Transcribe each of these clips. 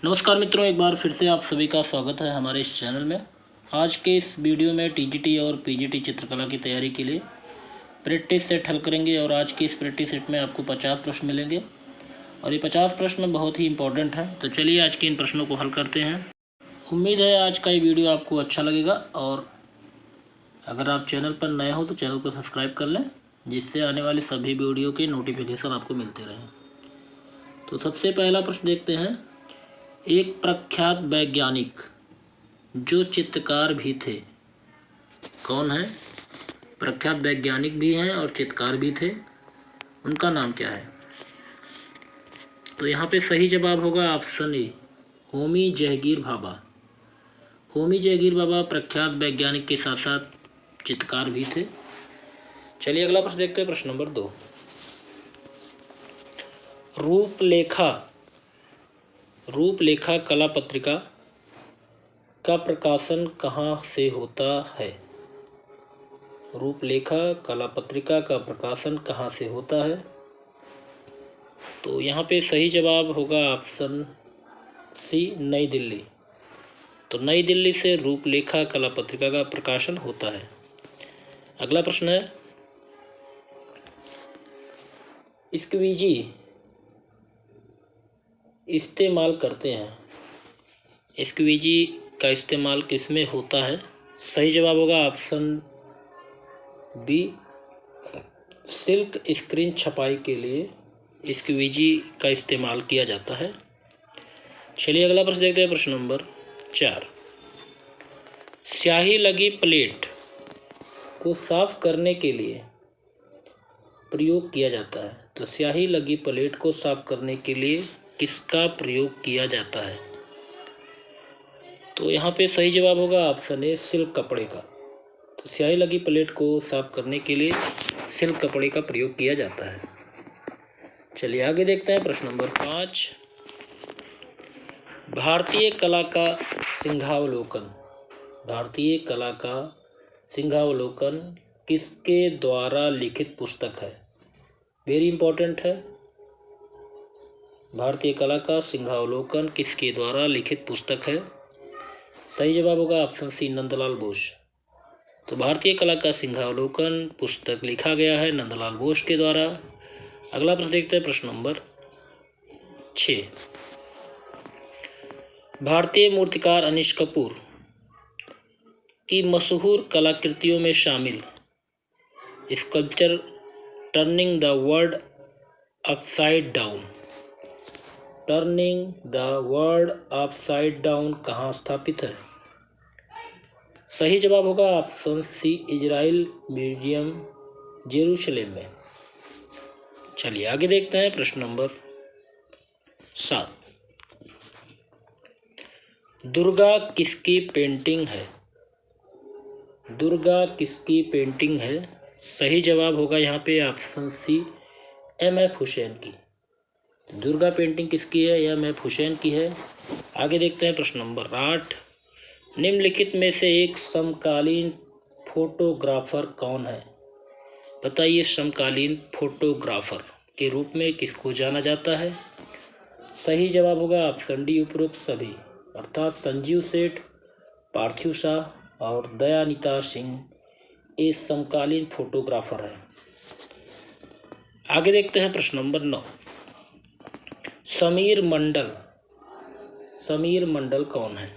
नमस्कार मित्रों, एक बार फिर से आप सभी का स्वागत है हमारे इस चैनल में। आज के इस वीडियो में टीजीटी और पीजीटी चित्रकला की तैयारी के लिए प्रैक्टिस सेट हल करेंगे और आज की इस प्रैक्टिस सेट में आपको 50 प्रश्न मिलेंगे और ये 50 प्रश्न बहुत ही इम्पोर्टेंट हैं। तो चलिए आज के इन प्रश्नों को हल करते हैं। उम्मीद है आज का ये वीडियो आपको अच्छा लगेगा और अगर आप चैनल पर नए हो तो चैनल को सब्सक्राइब कर लें, जिससे आने वाले सभी वीडियो के नोटिफिकेशन आपको मिलते रहें। तो सबसे पहला प्रश्न देखते हैं। एक प्रख्यात वैज्ञानिक जो चित्रकार भी थे, कौन है? प्रख्यात वैज्ञानिक भी हैं और चित्रकार भी थे, उनका नाम क्या है? तो यहाँ पे सही जवाब होगा ऑप्शन ए, होमी जहांगीर भाभा। होमी जहांगीर भाभा प्रख्यात वैज्ञानिक के साथ साथ चित्रकार भी थे। चलिए अगला प्रश्न देखते हैं, प्रश्न नंबर 2। रूपलेखा कला पत्रिका का प्रकाशन कहाँ से होता है? रूपलेखा कला पत्रिका का प्रकाशन कहाँ से होता है? तो यहाँ पे सही जवाब होगा ऑप्शन सी, नई दिल्ली। तो नई दिल्ली से रूपलेखा कला पत्रिका का प्रकाशन होता है। अगला प्रश्न है, स्क्वीजी इस्तेमाल करते हैं। स्क्वीजी का इस्तेमाल किसमें होता है? सही जवाब होगा ऑप्शन बी, सिल्क स्क्रीन छपाई के लिए स्क्वीजी का इस्तेमाल किया जाता है। चलिए अगला प्रश्न देखते हैं, प्रश्न नंबर 4। स्याही लगी प्लेट को साफ करने के लिए प्रयोग किया जाता है। तो स्याही लगी प्लेट को साफ करने के लिए किसका प्रयोग किया जाता है? तो यहाँ पे सही जवाब होगा ऑप्शन ए, सिल्क कपड़े का। तो स्याही लगी प्लेट को साफ करने के लिए सिल्क कपड़े का प्रयोग किया जाता है। चलिए आगे देखते हैं, प्रश्न नंबर 5। भारतीय कला का सिंहावलोकन। भारतीय कला का सिंहावलोकन किसके द्वारा लिखित पुस्तक है? वेरी इंपॉर्टेंट है। भारतीय कला का सिंहावलोकन किसके द्वारा लिखित पुस्तक है? सही जवाब होगा ऑप्शन सी, नंदलाल बोस। तो भारतीय कला का सिंहावलोकन पुस्तक लिखा गया है नंदलाल बोस के द्वारा। अगला प्रश्न देखते हैं, प्रश्न नंबर 6। भारतीय मूर्तिकार अनीश कपूर की मशहूर कलाकृतियों में शामिल sculpture turning the world upside down. Turning the world upside down कहाँ स्थापित है? सही जवाब होगा option C, Israel museum, Jerusalem में। चलिए आगे देखते हैं, प्रश्न नंबर 7। दुर्गा किसकी पेंटिंग है? दुर्गा किसकी पेंटिंग है? सही जवाब होगा यहाँ पे ऑप्शन सी, एम.एफ. हुसैन की। दुर्गा पेंटिंग किसकी है? एम.एफ. हुसैन की है। आगे देखते हैं, प्रश्न नंबर 8। निम्नलिखित में से एक समकालीन फोटोग्राफर कौन है? बताइए, समकालीन फोटोग्राफर के रूप में किसको जाना जाता है? सही जवाब होगा ऑप्शन डी, उपरोक्त सभी, अर्थात संजीव सेठ, पार्थिव शाह और दयानिता सिंह ये समकालीन फोटोग्राफर है। आगे देखते हैं, प्रश्न नंबर 9। समीर मंडल कौन है?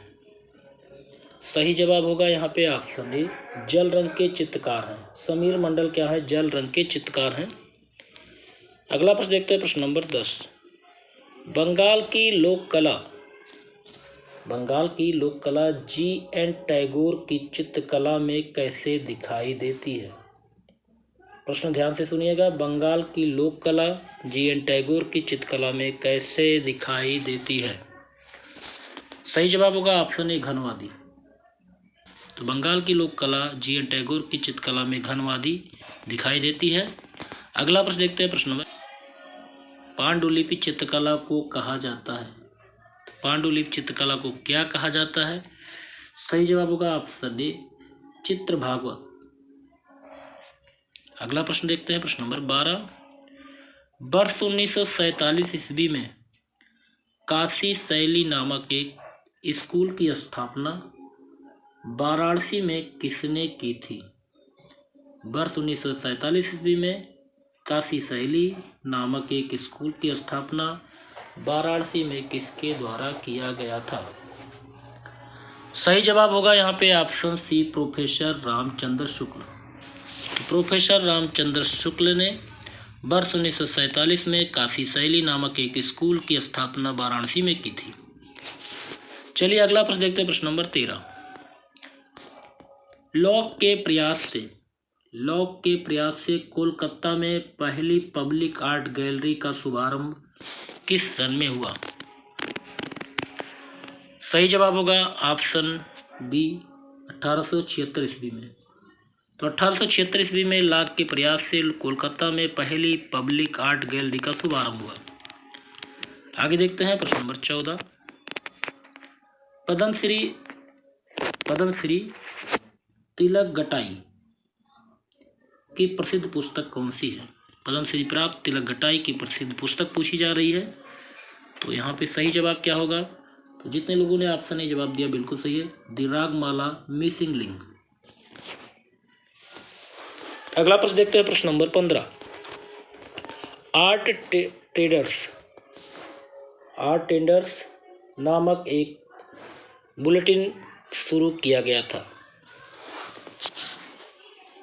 सही जवाब होगा यहाँ पे ऑप्शन ए, जल रंग के चित्रकार हैं। समीर मंडल क्या है? जल रंग के चित्रकार हैं। अगला प्रश्न देखते हैं, प्रश्न नंबर 10। बंगाल की लोक कला जी.एन. टैगोर की चित्रकला में कैसे दिखाई देती है? प्रश्न ध्यान से सुनिएगा। बंगाल की लोक कला जी.एन. टैगोर की चित्रकला में कैसे दिखाई देती है? सही जवाब होगा ऑप्शन ए, घनवादी। तो बंगाल की लोक कला जी.एन. टैगोर की चित्रकला में घनवादी दिखाई देती है। अगला प्रश्न देखते हैं, प्रश्न नंबर। पांडुलिपि चित्रकला को कहा जाता है? पांडुलिपि चित्रकला को क्या कहा जाता है? सही जवाब होगा ऑप्शन ए, चित्र भागवत। अगला प्रश्न देखते हैं, प्रश्न नंबर 12। वर्ष 1947 ईस्वी में काशी शैली नामक एक स्कूल की स्थापना वाराणसी में किसने की थी? वर्ष 1947 ईस्वी में काशी शैली नामक एक स्कूल की स्थापना वाराणसी में किसके द्वारा किया गया था? सही जवाब होगा यहाँ पे option C, professor Ramchandra Shukla. Professor Ramchandra Shukla ने वर्ष 1947 में काशी शैली नामक एक स्कूल की स्थापना वाराणसी में की थी। चलिए अगला प्रश्न देखते हैं, प्रश्न नंबर 13। लॉक के प्रयास से कोलकाता में पहली पब्लिक आर्ट गैलरी का शुभारंभ किस सन में हुआ? सही जवाब होगा ऑप्शन बी, 1876 ईस्वी में। तो 1876 ईस्वी में लॉक के प्रयास से कोलकाता में पहली पब्लिक आर्ट गैलरी का शुभारंभ हुआ। आगे देखते हैं प्रश्न नंबर 14। पद्मश्री तिलक गटाई की प्रसिद्ध पुस्तक कौन सी है? पद्मश्री प्राप्त तिलक गटाई की प्रसिद्ध पुस्तक पूछी जा रही है। तो यहाँ पे सही जवाब क्या होगा? तो जितने लोगों ने ऑप्शन ए जवाब दिया बिल्कुल सही है, द रागमाला मिसिंग लिंक। अगला प्रश्न देखते हैं, प्रश्न नंबर 15। आर्ट ट्रेडर्स नामक एक बुलेटिन शुरू किया गया था।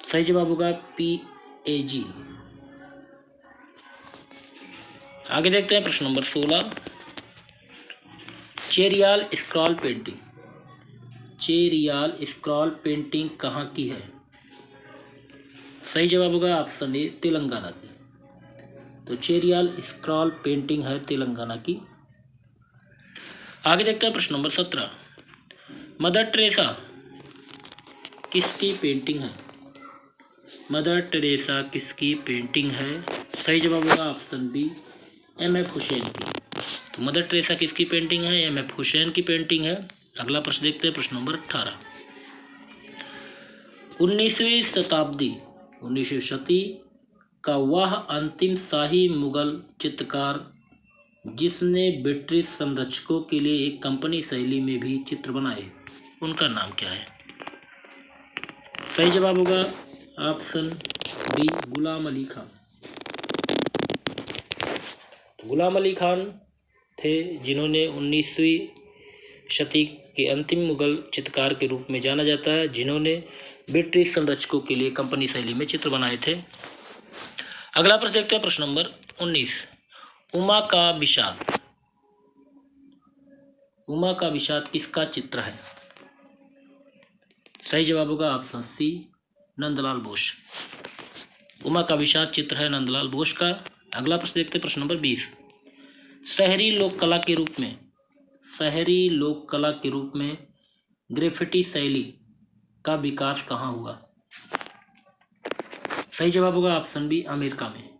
सही जवाब होगा PAG। आगे देखते हैं प्रश्न नंबर 16। चेरियाल स्क्रॉल पेंटिंग कहाँ की है? सही जवाब होगा ऑप्शन ए, तेलंगाना की। तो चेरियाल स्क्रॉल पेंटिंग है तेलंगाना की। आगे देखते हैं प्रश्न नंबर 17। मदर टेरेसा किसकी पेंटिंग है? मदर टेरेसा किसकी पेंटिंग है? सही जवाब होगा ऑप्शन बी, MF हुसैन की। तो मदर टेरेसा किसकी पेंटिंग है? MF हुसैन की पेंटिंग है। अगला प्रश्न देखते हैं, प्रश्न नंबर 18। 19वीं शताब्दी का वह अंतिम शाही मुगल चित्रकार जिसने ब्रिटिश संरक्षकों के लिए एक कंपनी शैली में भी चित्र बनाए, उनका नाम क्या है? सही जवाब होगा ऑप्शन बी, गुलाम अली खान। गुलाम अली खान थे जिन्होंने 19वीं शताब्दी के अंतिम मुगल चित्रकार के रूप में जाना जाता है, जिन्होंने ब्रिटिश संरक्षकों के लिए कंपनी शैली में चित्र बनाए थे। अगला प्रश्न देखते हैं, प्रश्न नंबर 19। उमा का विषाद किसका चित्र है? सही जवाब होगा ऑप्शन सी, नंदलाल बोस। उमा का विषाद चित्र है नंदलाल बोस का। अगला प्रश्न देखते हैं, प्रश्न नंबर 20। शहरी लोक कला के रूप में ग्रेफिटी शैली का विकास कहाँ हुआ? सही जवाब होगा ऑप्शन बी, अमेरिका में।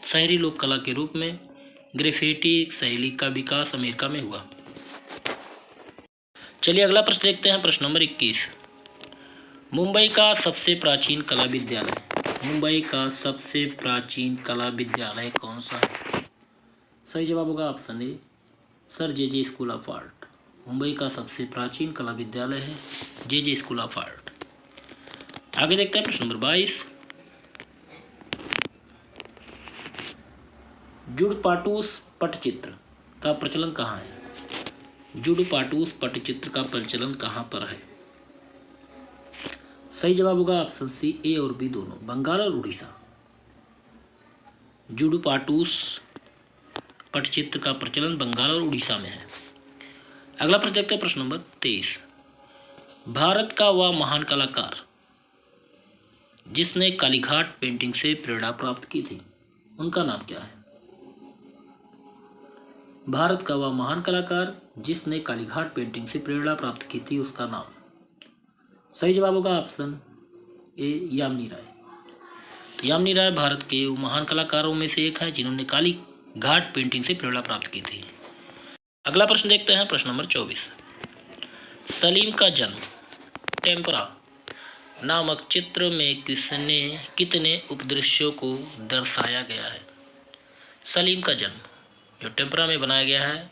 शहरी लोक कला के रूप में ग्रेफिटी शैली का विकास अमेरिका में हुआ। चलिए अगला प्रश्न देखते हैं, प्रश्न नंबर 21। मुंबई का सबसे प्राचीन कला विद्यालय कौन सा है? सही जवाब होगा option A, sir JJ school of art. Mumbai का सबसे प्राचीन कला विद्यालय है JJ स्कूल ऑफ आर्ट। आगे देखते हैं, प्रश्न नंबर 22। जुडपाटूस पटचित्र का प्रचलन कहाँ है? जुडपाटूस पटचित्र का प्रचलन कहाँ पर है? सही जवाब होगा ऑप्शन सी, ए और बी दोनों, बंगाल और उड़ीसा। जुडपाटूस पटचित्र का प्रचलन बंगाल और उड़ीसा में है। अगला प्रश्न देखते हैं, प्रश्न नंबर 23। भारत का वह महान कलाकार जिसने कालीघाट पेंटिंग से प्रेरणा प्राप्त की थी, उनका नाम क्या है? भारत का वह महान कलाकार जिसने कालीघाट पेंटिंग से प्रेरणा प्राप्त की थी, उसका नाम। सही जवाब होगा ऑप्शन ए, यामिनी राय। तो यामिनी राय भारत के महान कलाकारों में से एक है जिन्होंने कालीघाट पेंटिंग से प्रेरणा प्राप्त की थी। अगला प्रश्न देखते हैं, प्रश्न नंबर 24। सलीम का जन्म टेम्परा नामक चित्र में कितने उपदृश्यों को दर्शाया गया है? सलीम का जन्म जो टेम्परा में बनाया गया है,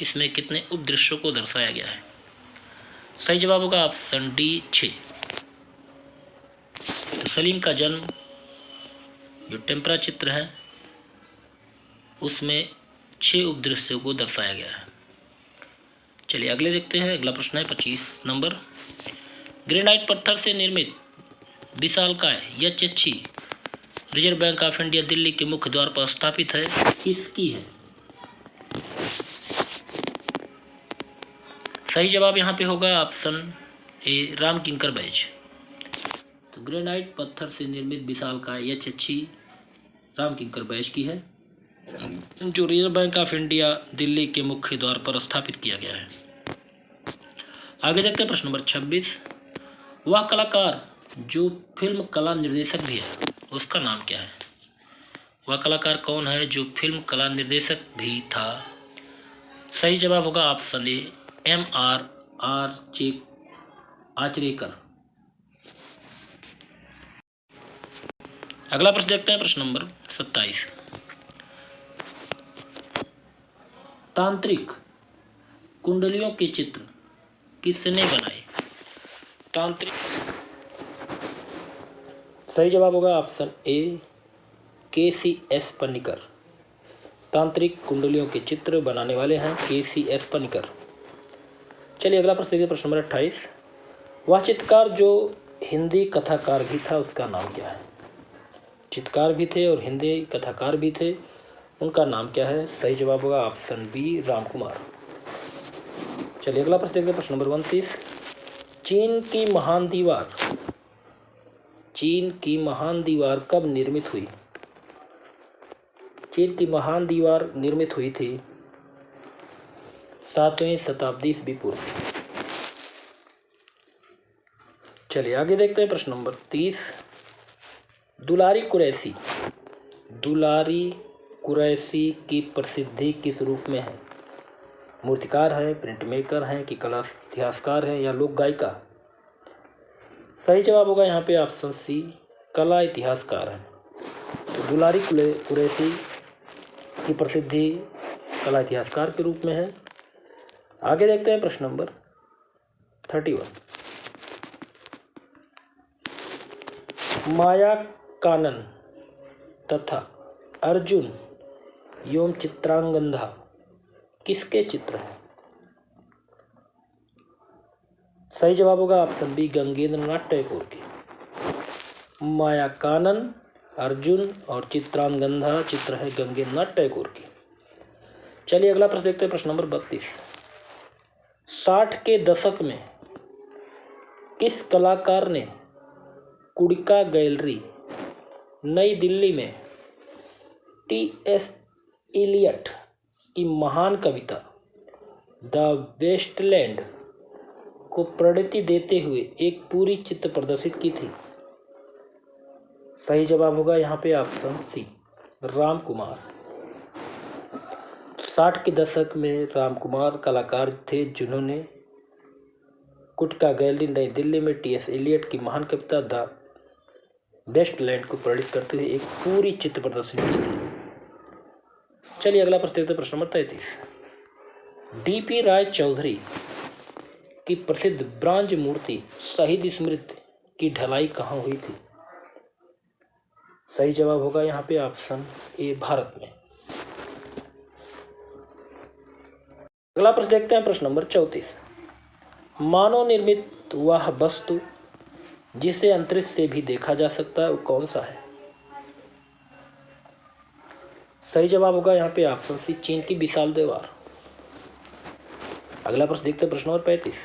इसमें कितने उपदृश्यों को दर्शाया गया है? सही जवाब होगा ऑप्शन डी 6। तो सलीम का जन्म जो टेम्परा चित्र है उसमें 6 उपदृश्यों को दर्शाया गया है। चलिए अगले देखते हैं। अगला प्रश्न है 25 नंबर। ग्रेनाइट पत्थर से निर्मित विशालकाय यह चच्छी reserve bank of India Delhi के मुख्य द्वार पर स्थापित है, किसकी है? सही जवाब यहाँ पे होगा ऑप्शन ए राम किंकर बैज। तो ग्रेनाइट पत्थर से निर्मित विशालकाय यह चच्छी राम किंकर बैज की है, जो reserve bank of India Delhi के मुख्य द्वार पर स्थापित किया गया है। आगे देखते हैं प्रश्न नंबर 26। वह कलाकार जो फिल्म कला निर्देशक भी है उसका नाम क्या है? वह कलाकार कौन है जो फिल्म कला निर्देशक भी था? सही जवाब होगा ऑप्शन ए M.R. आचरेकर। अगला प्रश्न देखते हैं प्रश्न नंबर 27। तांत्रिक कुंडलियों के चित्र किसने बनाए? तांत्रिक सही जवाब होगा ऑप्शन ए KCS पनिकर। तांत्रिक कुंडलियों के चित्र बनाने वाले हैं KCS पनिकर। चलिए अगला प्रश्न देखिए प्रश्न नंबर 28। वह चित्रकार जो हिंदी कथाकार भी था उसका नाम क्या है? चित्रकार भी थे और हिंदी कथाकार भी थे, उनका नाम क्या है? सही जवाब होगा ऑप्शन बी राम कुमार। चलिए अगला प्रश्न देखते हैं प्रश्न नंबर 29। चीन की महान दीवार कब निर्मित हुई? चीन की महान दीवार निर्मित हुई थी 7वीं शताब्दी ईस्वी पूर्व। चलिए आगे देखते हैं प्रश्न नंबर 30। दुलारी कुरैशी की प्रसिद्धि किस रूप में है? मूर्तिकार है, प्रिंट मेकर हैं कि कला इतिहासकार हैं या लोक गायिका? सही जवाब होगा यहाँ पे ऑप्शन सी कला इतिहासकार है। तो दुलारी कुरैशी की प्रसिद्धि कला इतिहासकार के रूप में है। आगे देखते हैं प्रश्न नंबर 31। माया कानन तथा अर्जुन एवं चित्रांगदा किसके चित्र हैं? सही जवाब होगा ऑप्शन बी गंगेंद्र नाथ टैगोर की। माया कानन, अर्जुन और चित्रांगदा चित्र है गंगेंद्र नाथ टैगोर की। चलिए अगला प्रश्न देखते हैं प्रश्न नंबर 32। 60 के दशक में किस कलाकार ने कुड़िका गैलरी नई दिल्ली में T.S. इलियट की महान कविता द वेस्टलैंड को प्रणति देते हुए एक पूरी चित्र प्रदर्शित की थी? सही जवाब होगा यहाँ पे ऑप्शन सी राम कुमार। 60 के दशक में राम कुमार कलाकार थे जिन्होंने कुड़िका गैलरी नई दिल्ली में T.S. इलियट की महान कविता द वेस्टलैंड को प्रणित करते हुए एक पूरी चित्र प्रदर्शित की थी। चलिए अगला प्रश्न देखते हैं प्रश्न नंबर 33। D.P. राय चौधरी की प्रसिद्ध ब्रांज मूर्ति शहीद स्मृति की ढलाई कहाँ हुई थी? सही जवाब होगा यहाँ पे ऑप्शन ए भारत में। अगला प्रश्न देखते हैं प्रश्न नंबर 34। मानव निर्मित वह वस्तु जिसे अंतरिक्ष से भी देखा जा सकता है वो कौन सा है? सही जवाब होगा यहाँ पे ऑप्शन सी चीन की विशाल दीवार। अगला प्रश्न देखते हैं प्रश्न नंबर 35।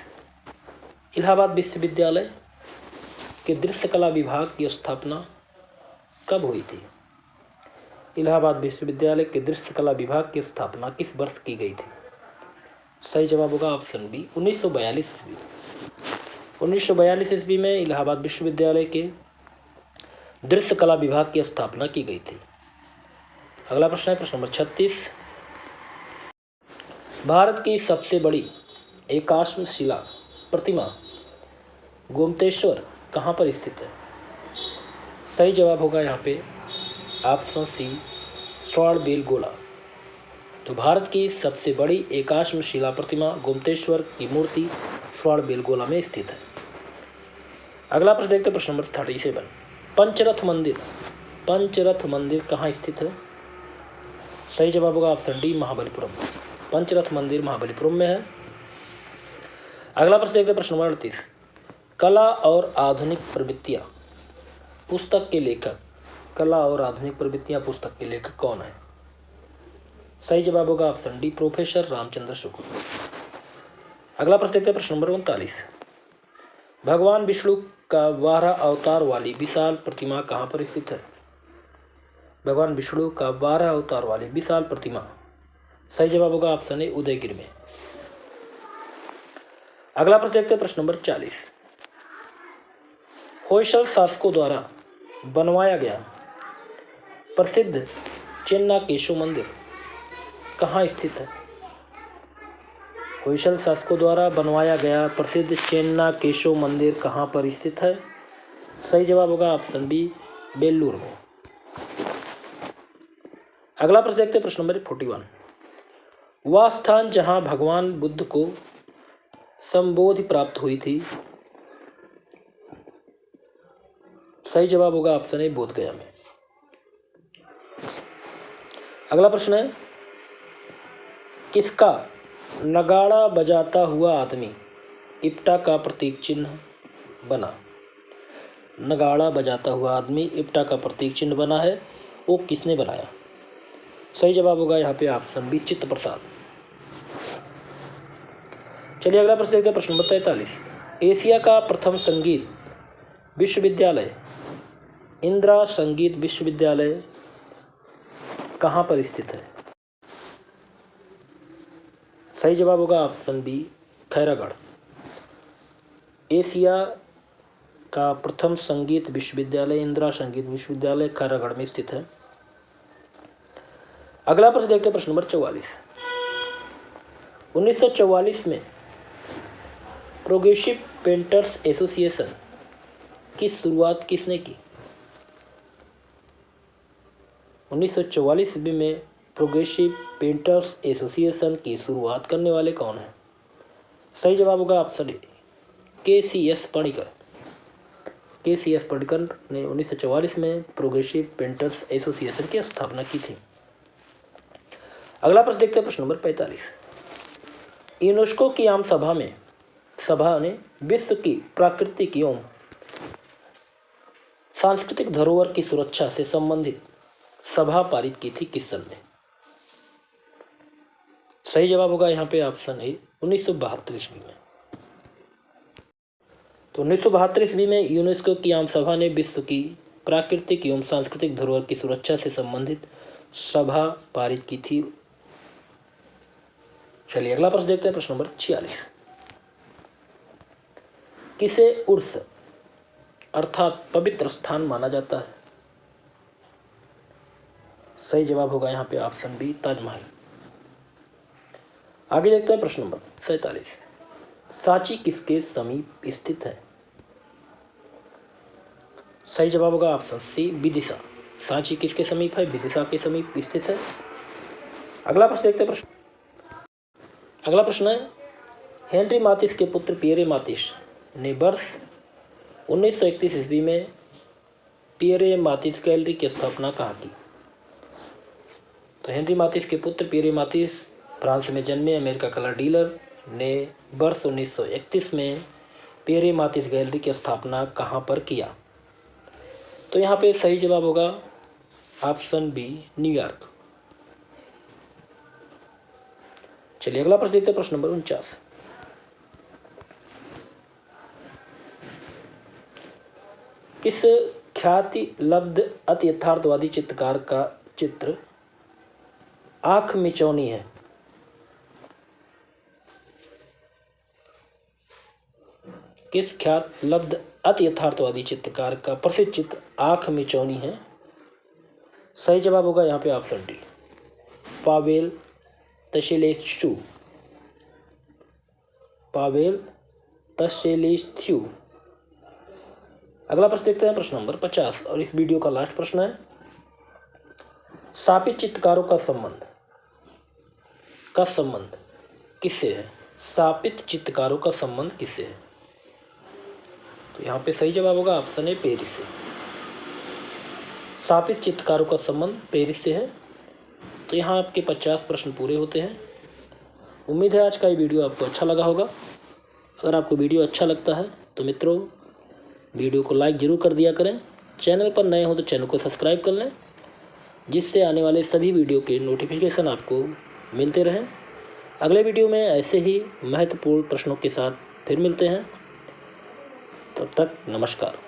इलाहाबाद विश्वविद्यालय के दृश्य कला विभाग की स्थापना कब हुई थी? इलाहाबाद विश्वविद्यालय के दृश्य कला विभाग की स्थापना किस वर्ष की गई थी? सही जवाब होगा ऑप्शन बी 1942 ईस्वी। 1942 ईस्वी में इलाहाबाद विश्वविद्यालय के दृश्य कला विभाग की स्थापना की गई थी। अगला प्रश्न है प्रश्न नंबर 36। भारत की सबसे बड़ी एकाश्म शिला प्रतिमा गोमतेश्वर कहाँ पर स्थित है? सही जवाब होगा यहाँ पे ऑप्शन सी श्रवणबेलगोला। तो भारत की सबसे बड़ी एकाश्म शिला प्रतिमा गोमतेश्वर की मूर्ति स्वर्ण में स्थित है। अगला प्रश्न देखते हैं, प्रश्न नंबर 37। पंचरथ मंदिर कहाँ स्थित है? सही जवाब होगा ऑप्शन डी, महाबलीपुरम। पंचरथ मंदिर महाबलीपुरम में है। अगला प्रश्न देखते हैं, प्रश्न नंबर 38। कला और आधुनिक प्रवृत्तियाँ पुस्तक के लेखक, कला और आधुनिक प्रवृत्तियाँ पुस्तक के लेखक कौन है? सही जवाब होगा option D, professor Ramchandra Shukla. अगला प्रश्न देखते हैं, प्रश्न नंबर 39। भगवान विष्णु का 12 अवतार वाली विशाल प्रतिमा कहाँ पर स्थित है? भगवान विष्णु का 12 अवतार वाली विशाल प्रतिमा, सही जवाब होगा ऑप्शन ए, उदयगिरी में। अगला प्रश्न देखते हैं, प्रश्न नंबर 40। होयसल शासकों द्वारा बनवाया गया प्रसिद्ध चेन्नाकेशव मंदिर कहाँ स्थित है? होयसल शासकों द्वारा बनवाया गया प्रसिद्ध चेन्नाकेशव मंदिर कहाँ पर स्थित है? सही जवाब होगा ऑप्शन बी, बेल्लूर में। अगला प्रश्न देखते हैं, प्रश्न नंबर 41। वह स्थान जहाँ भगवान बुद्ध को संबोधि प्राप्त हुई थी, सही जवाब होगा ऑप्शन ए, बोधगया में। अगला प्रश्न है, किसका नगाड़ा बजाता हुआ आदमी इप्टा का प्रतीक चिन्ह बना? नगाड़ा बजाता हुआ आदमी इप्टा का प्रतीक चिन्ह बना है, वो किसने बनाया? सही जवाब होगा यहाँ पे ऑप्शन बी, चित्त प्रसाद। चलिए अगला प्रश्न देखते हैं, प्रश्न नंबर 43। एशिया का प्रथम संगीत विश्वविद्यालय इंदिरा संगीत विश्वविद्यालय कहाँ पर स्थित है? सही जवाब होगा ऑप्शन बी, खैरागढ़। एशिया का प्रथम संगीत विश्वविद्यालय इंदिरा संगीत विश्वविद्यालय खैरागढ़ में स्थित है। अगला प्रश्न देखते हैं, प्रश्न नंबर 44। 1944 में प्रोग्रेसिव पेंटर्स एसोसिएशन की शुरुआत किसने की? 1944 ईस्वी में प्रोग्रेसिव पेंटर्स एसोसिएशन की शुरुआत करने वाले कौन हैं? सही जवाब होगा ऑप्शन ए, के.सी.एस. पणिकर। के.सी.एस. पणिकर ने 1944 में प्रोग्रेसिव पेंटर्स एसोसिएशन की स्थापना की थी। अगला प्रश्न देखते हैं, प्रश्न नंबर 45। यूनेस्को की आम सभा ने विश्व की प्राकृतिक एवं सांस्कृतिक धरोहर की सुरक्षा से संबंधित सभा पारित की थी किस सन में? सही जवाब होगा यहाँ पे ऑप्शन ए, 1972 ईस्वी में। तो 1972 ईस्वी में यूनेस्को की आम सभा ने विश्व की प्राकृतिक एवं सांस्कृतिक धरोहर की सुरक्षा से संबंधित सभा पारित की थी। चलिए अगला प्रश्न देखते हैं, प्रश्न नंबर 46। किसे उर्स अर्थात पवित्र स्थान माना जाता है? सही जवाब होगा यहाँ पे ऑप्शन बी, ताजमहल। आगे देखते हैं, प्रश्न नंबर 47। सांची किसके समीप स्थित है? सही जवाब होगा ऑप्शन सी, विदिशा। सांची किसके समीप है? विदिशा के समीप स्थित है। अगला प्रश्न देखते हैं, अगला प्रश्न है, हेनरी मातिस के पुत्र पियरे मातिस ने वर्ष 1931 ईस्वी में पियरे मातिस गैलरी की स्थापना कहाँ की? तो हेनरी मातिस के पुत्र पियरे मातिस फ्रांस में जन्मे अमेरिका कलर डीलर ने वर्ष 1931 में पियरे मातिस गैलरी की स्थापना कहाँ पर किया? तो यहाँ पे सही जवाब होगा ऑप्शन बी, न्यूयॉर्क। चलिए अगला प्रश्न देखते हैं, प्रश्न नंबर 49। किस ख्याति लब्ध अति यथार्थवादी चित्रकार का चित्र आंख मिचौनी है? किस ख्यात लब्ध अति यथार्थवादी चित्रकार का प्रसिद्ध चित्र आंख मिचौनी है? सही जवाब होगा यहाँ पे ऑप्शन डी, पावेल तशेलेस्चू। पावेल तशेलेस्चू। अगला प्रश्न देखते हैं, प्रश्न नंबर 50 और इस वीडियो का लास्ट प्रश्न है, स्थापित चित्रकारों का संबंध का संबंध किससे है? स्थापित चित्रकारों का संबंध किससे है? तो यहाँ पे सही जवाब होगा ऑप्शन ए पेरिस से। स्थापित चित्रकारों का संबंध पेरिस से है। तो यहाँ आपके 50 प्रश्न पूरे होते हैं। उम्मीद है आज का ये वीडियो आपको अच्छा लगा होगा। अगर आपको वीडियो अच्छा लगता है तो मित्रों वीडियो को लाइक ज़रूर कर दिया करें। चैनल पर नए हो तो चैनल को सब्सक्राइब कर लें, जिससे आने वाले सभी वीडियो के नोटिफिकेशन आपको मिलते रहें। अगले वीडियो में ऐसे ही महत्वपूर्ण प्रश्नों के साथ फिर मिलते हैं। तब तक नमस्कार।